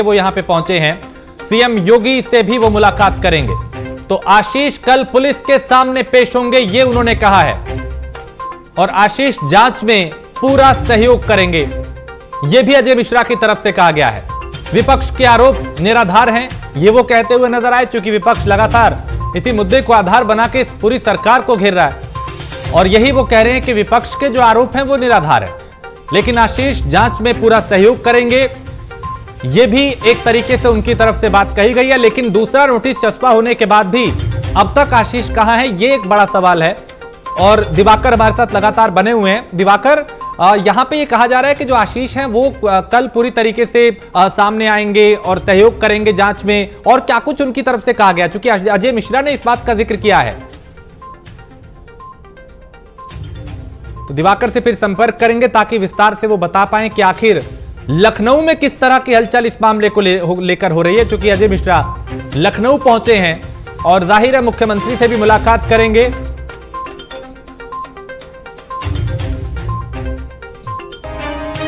वो यहां पे पहुंचे हैं। सीएम योगी से भी वो मुलाकात करेंगे। तो आशीष कल पुलिस के सामने पेश होंगे, ये उन्होंने कहा है। और आशीष जांच में पूरा सहयोग करेंगे, यह भी अजय मिश्रा की तरफ से कहा गया है। विपक्ष के आरोप निराधार हैं, ये वो कहते हुए नजर आए, क्योंकि विपक्ष लगातार इसी मुद्दे को आधार बना के पूरी सरकार को घेर रहा है। और यही वो कह रहे हैं कि विपक्ष के जो आरोप हैं वो निराधार है, लेकिन आशीष जांच में पूरा सहयोग करेंगे, ये भी एक तरीके से उनकी तरफ से बात कही गई है। लेकिन दूसरा नोटिस चस्पा होने के बाद भी अब तक आशीष कहां है, ये एक बड़ा सवाल है। और दिवाकर हमारे साथ लगातार बने हुए हैं। दिवाकर, यहां पे ये कहा जा रहा है कि जो आशीष हैं वो कल पूरी तरीके से सामने आएंगे और सहयोग करेंगे जांच में, और क्या कुछ उनकी तरफ से कहा गया, क्योंकि अजय मिश्रा ने इस बात का जिक्र किया है। तो दिवाकर से फिर संपर्क करेंगे ताकि विस्तार से वो बता पाएं कि आखिर लखनऊ में किस तरह की हलचल इस मामले को लेकर हो रही है। चूंकि अजय मिश्रा लखनऊ पहुंचे हैं और जाहिर है मुख्यमंत्री से भी मुलाकात करेंगे।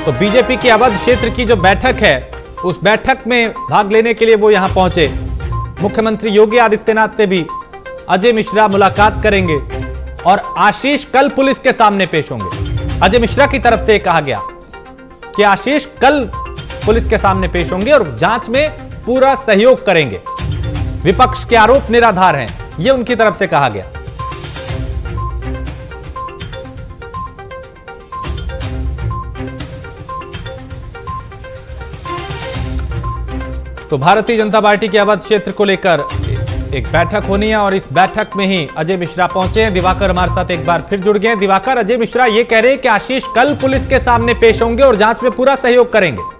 तो बीजेपी की अवध क्षेत्र की जो बैठक है, उस बैठक में भाग लेने के लिए वो यहां पहुंचे। मुख्यमंत्री योगी आदित्यनाथ से भी अजय मिश्रा मुलाकात करेंगे और आशीष कल पुलिस के सामने पेश होंगे। अजय मिश्रा की तरफ से कहा गया कि आशीष कल पुलिस के सामने पेश होंगे और जांच में पूरा सहयोग करेंगे। विपक्ष के आरोप निराधार हैं, यह उनकी तरफ से कहा गया। तो भारतीय जनता पार्टी के अवध क्षेत्र को लेकर एक बैठक होनी है और इस बैठक में ही अजय मिश्रा पहुंचे हैं। दिवाकर हमारे साथ एक बार फिर जुड़ गए हैं। दिवाकर, अजय मिश्रा ये कह रहे हैं कि आशीष कल पुलिस के सामने पेश होंगे और जांच में पूरा सहयोग करेंगे।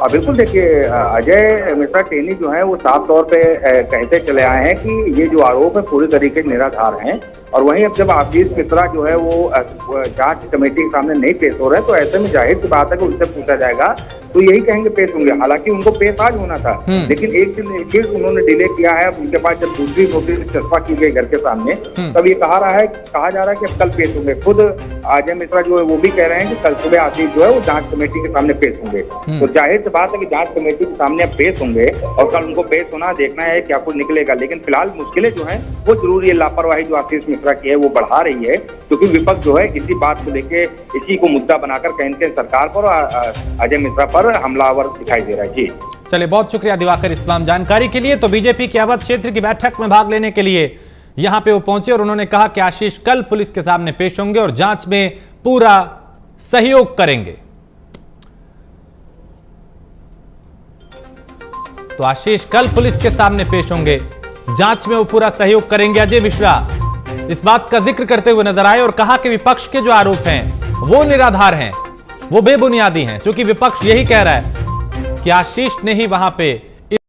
बिल्कुल, देखिए अजय मिश्रा टेनी जो है वो साफ तौर पे कहते चले आए हैं कि ये जो आरोप है पूरी तरीके से निराधार हैं। और वहीं अब जब आशीष मिश्रा जो है वो जांच कमेटी के सामने नहीं पेश हो रहे, तो ऐसे में जाहिर सी बात है कि उनसे पूछा जाएगा तो यही कहेंगे पेश होंगे। हालांकि उनको पेश आज होना था, लेकिन एक दिन फिर उन्होंने डिले किया है। उनके पास जब दूसरी नोटिस चस्पा की गई घर के सामने, तब ये कहा जा रहा है कि अब कल पेश होंगे। खुद अजय मिश्रा जो है वो भी कह रहे हैं कि कल सुबह आशीष जो है वो जांच कमेटी के सामने पेश होंगे। तो जाहिर सी बात है कि जांच कमेटी के सामने अब पेश होंगे और कल उनको पेश होना, देखना है क्या कुछ निकलेगा। लेकिन फिलहाल मुश्किलें जो है वो जरूर ये लापरवाही जो आशीष मिश्रा की है वो बढ़ा रही है, क्योंकि विपक्ष जो है इसी बात को लेके इसी को मुद्दा बनाकर कहीं न कहीं सरकार पर अजय मिश्रा पर हमलावर दिखाई दे रहा है। जी चलिए, बहुत शुक्रिया दिवाकर इस तमाम जानकारी के लिए। तो बीजेपी के अवध क्षेत्र की बैठक में भाग लेने के लिए यहां पे वो पहुंचे और उन्होंने कहा कि आशीष कल पुलिस के सामने पेश होंगे और जांच में पूरा सहयोग करेंगे। तो आशीष कल पुलिस के सामने पेश होंगे, जांच में वो पूरा सहयोग करेंगे। अजय मिश्रा इस बात का जिक्र करते हुए नजर आए और कहा कि विपक्ष के जो आरोप हैं वो निराधार हैं, वो बेबुनियादी हैं, क्योंकि विपक्ष यही कह रहा है कि आशीष ने ही वहां पे